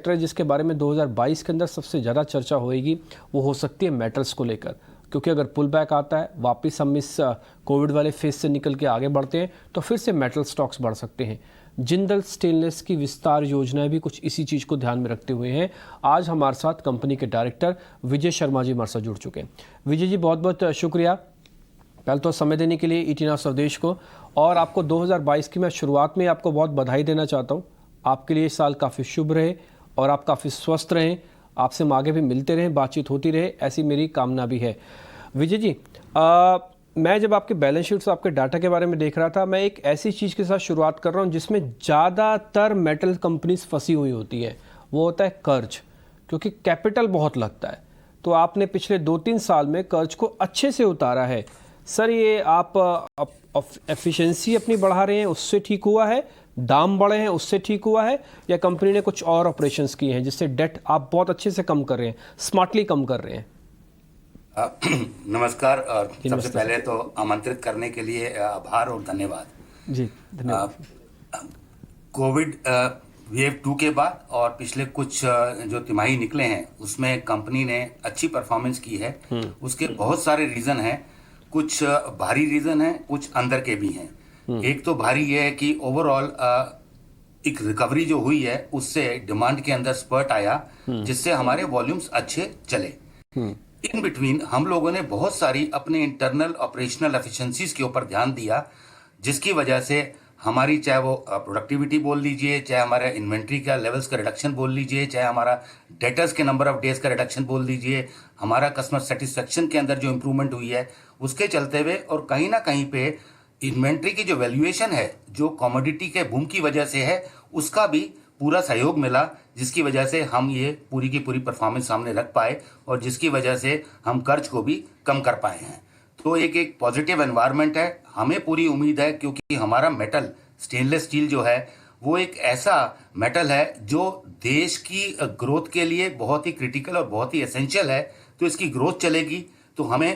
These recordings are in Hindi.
सेक्टर है जिसके बारे में 2022 के अंदर सबसे ज़्यादा चर्चा होएगी वो हो सकती है मेटल्स को लेकर, क्योंकि अगर पुल बैक आता है, वापस हम इस कोविड वाले फेज से निकल के आगे बढ़ते हैं तो फिर से मेटल स्टॉक्स बढ़ सकते हैं। जिंदल स्टेनलेस की विस्तार योजनाएं भी कुछ इसी चीज़ को ध्यान में रखते हुए हैं। आज हमारे साथ कंपनी के डायरेक्टर विजय शर्मा जी हमारे साथ जुड़ चुके हैं। विजय जी, बहुत बहुत शुक्रिया पहले तो समय देने के लिए ईटी नाउ स्वदेश को, और आपको 2022 की मैं शुरुआत में आपको बहुत बधाई देना चाहता हूँ। आपके लिए इस साल काफ़ी शुभ रहे और आप काफ़ी स्वस्थ रहें, आपसे हम आगे भी मिलते रहें, बातचीत होती रहे, ऐसी मेरी कामना भी है। विजय जी, मैं जब आपके बैलेंस शीट्स आपके डाटा के बारे में देख रहा था, मैं एक ऐसी चीज़ के साथ शुरुआत कर रहा हूँ जिसमें ज़्यादातर मेटल कंपनीज फंसी हुई होती है, वो होता है कर्ज, क्योंकि कैपिटल बहुत लगता है। तो आपने पिछले 2-3 साल में कर्ज को अच्छे से उतारा है। सर, ये आप एफिशिएंसी अपनी बढ़ा रहे हैं उससे ठीक हुआ है, दाम बढ़े हैं उससे ठीक हुआ है, या कंपनी ने कुछ और ऑपरेशंस किए हैं जिससे डेट आप बहुत अच्छे से कम कर रहे हैं, स्मार्टली कम कर रहे हैं? नमस्कार। सबसे पहले तो आमंत्रित करने के लिए आभार और धन्यवाद जी। धन्यवाद। कोविड वेव 2 के बाद और पिछले कुछ जो तिमाही निकले हैं उसमें कंपनी ने अच्छी परफॉर्मेंस की है। उसके बहुत सारे रीजन हैं, कुछ भारी रीजन हैं, कुछ अंदर के भी हैं। एक तो भारी ये है कि ओवरऑल एक रिकवरी जो हुई है उससे डिमांड के अंदर स्पर्ट आया, जिससे हमारे वॉल्यूम्स अच्छे चले। इन बिटवीन हम लोगों ने बहुत सारी अपने इंटरनल ऑपरेशनल एफिशिएंसीज के ऊपर ध्यान दिया, जिसकी वजह से हमारी चाहे वो प्रोडक्टिविटी बोल लीजिए, चाहे हमारे इन्वेंट्री का लेवल्स का रिडक्शन बोल लीजिए, चाहे हमारा डेटर्स के नंबर ऑफ डेज का रिडक्शन बोल लीजिए, हमारा कस्टमर सेटिस्फेक्शन के अंदर जो इम्प्रूवमेंट हुई है उसके चलते हुए, और कहीं ना कहीं पे इन्वेंट्री की जो वैल्यूएशन है जो कमोडिटी के बूम की वजह से है उसका भी पूरा सहयोग मिला, जिसकी वजह से हम ये पूरी की पूरी परफॉर्मेंस सामने रख पाए और जिसकी वजह से हम कर्ज को भी कम कर पाए हैं। तो एक पॉजिटिव एनवायरनमेंट है। हमें पूरी उम्मीद है, क्योंकि हमारा मेटल स्टेनलेस स्टील जो है वो एक ऐसा मेटल है जो देश की ग्रोथ के लिए बहुत ही क्रिटिकल और बहुत ही एसेंशियल है। तो इसकी ग्रोथ चलेगी तो हमें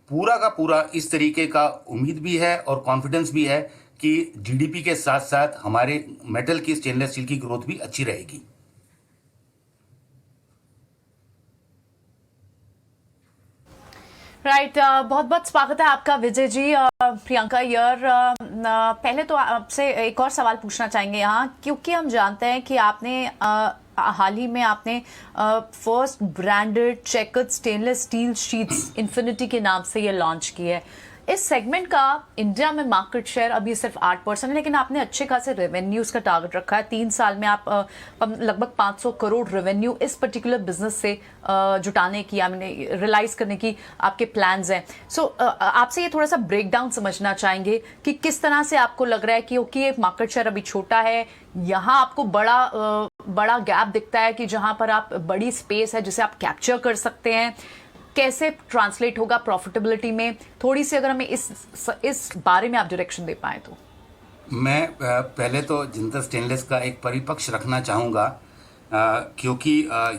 पूरा का पूरा इस तरीके का उम्मीद भी है और कॉन्फिडेंस भी है कि जीडीपी के साथ साथ हमारे मेटल की स्टेनलेस स्टील की ग्रोथ भी अच्छी रहेगी। राइट। बहुत बहुत स्वागत है आपका विजय जी। प्रियंका यार, पहले तो आपसे एक और सवाल पूछना चाहेंगे यहाँ, क्योंकि हम जानते हैं कि आपने हाल ही में आपने first branded chequered stainless steel sheets Infinity के नाम से ये लॉन्च की है। इस सेगमेंट का इंडिया में मार्केट शेयर अभी सिर्फ 8% है, लेकिन आपने अच्छे खासे रेवेन्यूज का टारगेट रखा है। 3 साल में आप लगभग 500 करोड़ रेवेन्यू इस पर्टिकुलर बिजनेस से जुटाने की, रियलाइज करने की आपके प्लान्स हैं। सो आपसे ये थोड़ा सा ब्रेक डाउन समझना चाहेंगे कि किस तरह से आपको लग रहा है कि ओके, मार्केट शेयर अभी छोटा है, यहाँ आपको बड़ा गैप दिखता है कि जहां पर आप बड़ी स्पेस है जिसे आप कैप्चर कर सकते हैं, कैसे ट्रांसलेट होगा प्रॉफिटेबिलिटी में? थोड़ी सी अगर हमें इस बारे में आप डायरेक्शन दे पाए तो। मैं पहले तो जिंदल स्टेनलेस का एक परिपक्ष रखना चाहूँगा, क्योंकि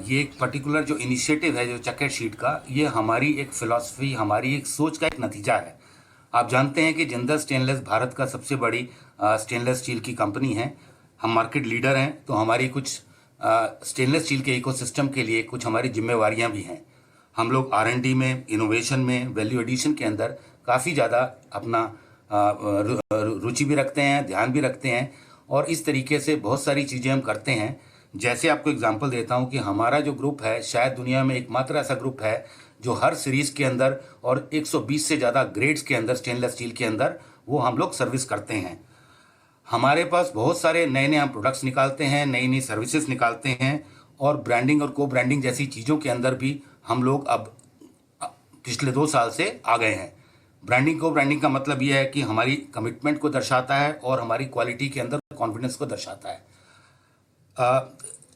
ये एक पर्टिकुलर जो इनिशिएटिव है जो चेकर्ड शीट का, ये हमारी एक फिलॉसफी, हमारी एक सोच का एक नतीजा है। आप जानते हैं कि जिंदल स्टेनलेस भारत का सबसे बड़ी स्टेनलेस स्टील की कंपनी है। हम मार्केट लीडर हैं, तो हमारी कुछ स्टेनलेस स्टील के इकोसिस्टम के लिए कुछ हमारी जिम्मेवारियां भी हैं। हम लोग R&D में, इनोवेशन में, वैल्यू एडिशन के अंदर काफ़ी ज़्यादा अपना रुचि भी रखते हैं, ध्यान भी रखते हैं, और इस तरीके से बहुत सारी चीज़ें हम करते हैं। जैसे आपको एग्जांपल देता हूं कि हमारा जो ग्रुप है शायद दुनिया में एकमात्र ऐसा ग्रुप है जो हर सीरीज़ के अंदर और 120 से ज़्यादा ग्रेड्स के अंदर स्टेनलेस स्टील के अंदर वो हम लोग सर्विस करते हैं। हमारे पास बहुत सारे नए नए हम प्रोडक्ट्स निकालते हैं, नई नई सर्विसेज निकालते हैं, और ब्रांडिंग और को ब्रांडिंग जैसी चीज़ों के अंदर भी हम लोग अब पिछले 2 साल से आ गए हैं। ब्रांडिंग को ब्रांडिंग का मतलब यह है कि हमारी कमिटमेंट को दर्शाता है और हमारी क्वालिटी के अंदर कॉन्फिडेंस को दर्शाता है।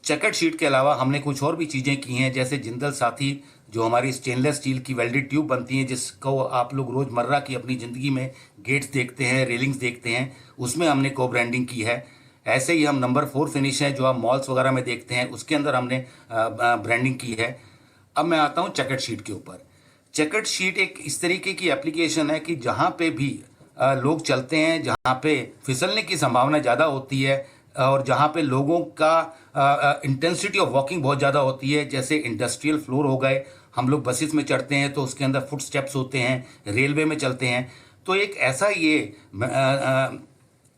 चेकर्ड शीट के अलावा हमने कुछ और भी चीज़ें की हैं, जैसे जिंदल साथी जो हमारी स्टेनलेस स्टील की वेल्डेड ट्यूब बनती हैं, जिसको आप लोग रोज़मर्रा की अपनी ज़िंदगी में गेट्स देखते हैं, रेलिंग्स देखते हैं, उसमें हमने को ब्रांडिंग की है। ऐसे ही हम नंबर 4 फिनिश है जो आप मॉल्स वगैरह में देखते हैं, उसके अंदर हमने ब्रांडिंग की है। अब मैं आता हूँ चेकर्ड शीट के ऊपर। चेकर्ड शीट एक इस तरीके की एप्लीकेशन है कि जहाँ पे भी लोग चलते हैं, जहाँ पे फिसलने की संभावना ज़्यादा होती है, और जहाँ पे लोगों का इंटेंसिटी ऑफ वॉकिंग बहुत ज़्यादा होती है, जैसे इंडस्ट्रियल फ्लोर हो गए, हम लोग बसेस में चढ़ते हैं तो उसके अंदर फुट स्टेप्स होते हैं, रेलवे में चलते हैं, तो एक ऐसा ये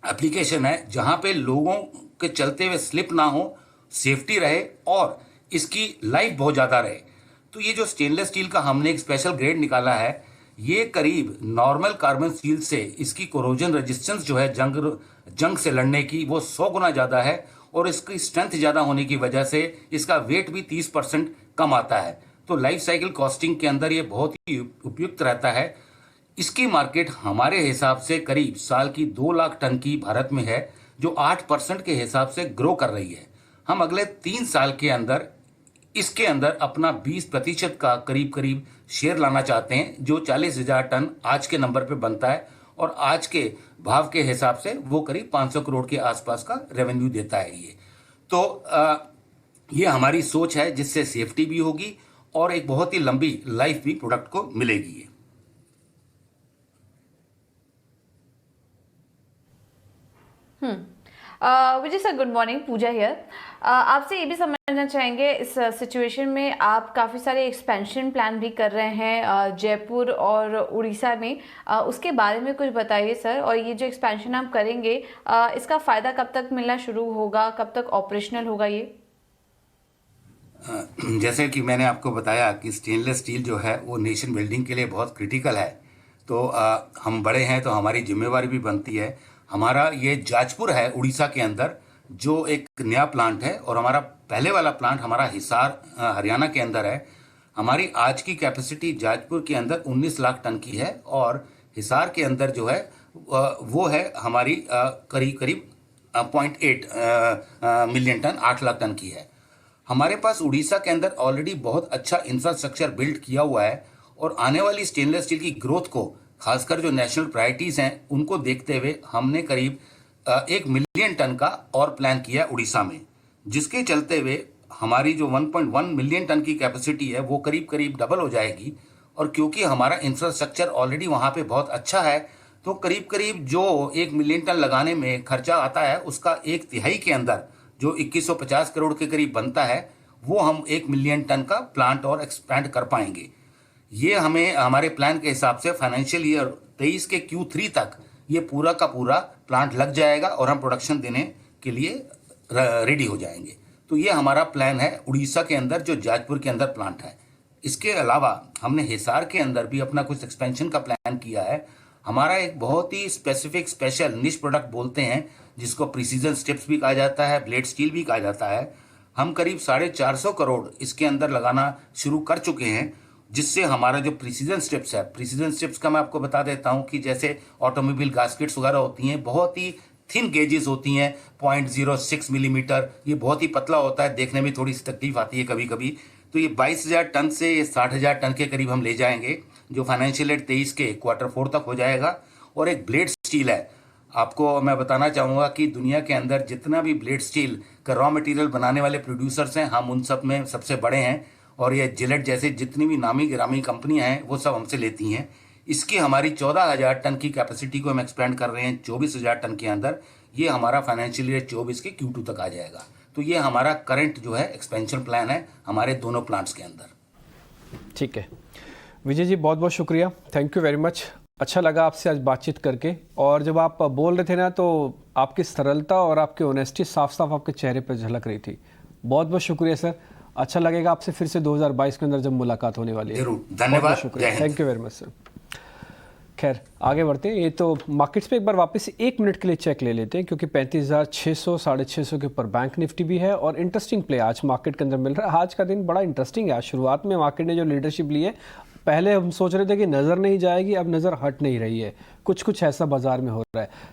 एप्लीकेशन है जहाँ पे लोगों के चलते हुए स्लिप ना हो, सेफ्टी रहे और इसकी लाइफ बहुत ज़्यादा रहे। तो ये जो स्टेनलेस स्टील का हमने एक स्पेशल ग्रेड निकाला है, ये करीब नॉर्मल कार्बन स्टील से इसकी कोरोजन रेजिस्टेंस जो है जंग से लड़ने की वो 100 गुना ज़्यादा है और इसकी स्ट्रेंथ ज़्यादा होने की वजह से इसका वेट भी 30% कम आता है। तो लाइफ साइकिल कॉस्टिंग के अंदर ये बहुत ही उपयुक्त रहता है। इसकी मार्केट हमारे हिसाब से करीब साल की 2 लाख टन की भारत में है, जो 8% के हिसाब से ग्रो कर रही है। हम अगले 3 साल के अंदर इसके अंदर अपना 20% का करीब शेयर लाना चाहते हैं, जो 40,000 टन आज के नंबर पे बनता है और आज के भाव के हिसाब से वो करीब 500 करोड़ के आसपास का रेवेन्यू देता है ये। तो ये हमारी सोच है जिससे सेफ्टी भी होगी और एक बहुत ही लंबी लाइफ भी प्रोडक्ट को मिलेगी। Vijay sir, good morning, Pooja here. आपसे ये भी समझना चाहेंगे, इस सिचुएशन में आप काफ़ी सारे एक्सपेंशन प्लान भी कर रहे हैं जयपुर और उड़ीसा में, उसके बारे में कुछ बताइए सर। और ये जो एक्सपेंशन आप करेंगे इसका फ़ायदा कब तक मिलना शुरू होगा, कब तक ऑपरेशनल होगा ये? जैसे कि मैंने आपको बताया कि स्टेनलेस स्टील जो है वो नेशन बिल्डिंग के लिए बहुत क्रिटिकल है। तो हम बड़े हैं तो हमारी जिम्मेवारी भी बनती है। हमारा ये जाजपुर है उड़ीसा के अंदर, जो एक नया प्लांट है, और हमारा पहले वाला प्लांट हमारा हिसार हरियाणा के अंदर है। हमारी आज की कैपेसिटी जाजपुर के अंदर 19 लाख टन की है और हिसार के अंदर जो है वो है हमारी करीब 0.8 मिलियन टन, 8 लाख टन की है। हमारे पास उड़ीसा के अंदर ऑलरेडी बहुत अच्छा इंफ्रास्ट्रक्चर बिल्ड किया हुआ है और आने वाली स्टेनलेस स्टील की ग्रोथ को, खासकर जो नेशनल प्रायोरिटीज हैं उनको देखते हुए हमने करीब 1 मिलियन टन का और प्लान किया उड़ीसा में, जिसके चलते हुए हमारी जो 1.1 मिलियन टन की कैपेसिटी है वो करीब डबल हो जाएगी। और क्योंकि हमारा इंफ्रास्ट्रक्चर ऑलरेडी वहाँ पे बहुत अच्छा है, तो करीब जो 1 मिलियन टन लगाने में खर्चा आता है उसका 1/3 के अंदर जो 2150 करोड़ के करीब बनता है, वो हम 1 मिलियन टन का प्लांट और एक्सपैंड कर पाएंगे। ये हमें हमारे प्लान के हिसाब से फाइनेंशियल ईयर 23 के Q3 तक ये पूरा का पूरा प्लांट लग जाएगा और हम प्रोडक्शन देने के लिए रेडी हो जाएंगे। तो ये हमारा प्लान है उड़ीसा के अंदर, जो जाजपुर के अंदर प्लांट है। इसके अलावा हमने हिसार के अंदर भी अपना कुछ एक्सपेंशन का प्लान किया है। हमारा एक बहुत ही स्पेसिफिक स्पेशल निश प्रोडक्ट बोलते हैं, जिसको प्रिसीजन स्ट्रिप्स भी कहा जाता है, ब्लेड स्टील भी कहा जाता है। हम करीब 450 करोड़ इसके अंदर लगाना शुरू कर चुके हैं, जिससे हमारा जो प्रिसीजन स्ट्रिप्स है, प्रिसीजन स्ट्रिप्स का मैं आपको बता देता हूं कि जैसे ऑटोमोबाइल गास्केट्स वगैरह होती हैं, बहुत ही थिन गेजेस होती हैं, 0.06 मिलीमीटर, ये बहुत ही पतला होता है, देखने में थोड़ी सी तकलीफ आती है कभी कभी। तो ये 22,000 टन से ये 60,000 टन के करीब हम ले जाएंगे, जो फाइनेंशियल ईयर 23 के Q4 तक हो जाएगा। और एक ब्लेड स्टील है, आपको मैं बताना चाहूँगा कि दुनिया के अंदर जितना भी ब्लेड स्टील का रॉ मटेरियल बनाने वाले प्रोड्यूसर्स हैं, हम उन सब में सबसे बड़े हैं। और ये जिलेट जैसे जितनी भी नामी गिरामी कंपनियां हैं वो सब हमसे लेती हैं। इसकी हमारी 14,000 टन की कैपेसिटी को हम एक्सपेंड कर रहे हैं 24,000 टन के अंदर। ये हमारा फाइनेंशियल ईयर 24 के Q2 तक आ जाएगा। तो ये हमारा करंट जो है एक्सपेंशन प्लान है हमारे दोनों प्लांट्स के अंदर। ठीक है विजय जी, बहुत बहुत शुक्रिया, थैंक यू वेरी मच। अच्छा लगा आपसे आज बातचीत करके, और जब आप बोल रहे थे ना तो आपकी सरलता और आपकी ऑनेस्टी साफ साफ आपके चेहरे पर झलक रही थी। बहुत बहुत शुक्रिया सर, अच्छा लगेगा आपसे फिर से 2022 के अंदर जब मुलाकात होने वाली है। जरूर, धन्यवाद, शुक्रिया, thank you very much sir. खैर आगे बढ़ते हैं। ये तो मार्केट्स पे एक बार वापस 1 मिनट के लिए चेक ले लेते हैं, क्योंकि 35,600 650 के ऊपर बैंक निफ्टी भी है और इंटरेस्टिंग प्ले आज मार्केट के अंदर मिल रहा है। आज का दिन बड़ा इंटरेस्टिंग है। आज शुरुआत में मार्केट ने जो लीडरशिप ली है, पहले हम सोच रहे थे कि नज़र नहीं जाएगी, अब नज़र हट नहीं रही है, कुछ ऐसा बाजार में हो रहा है।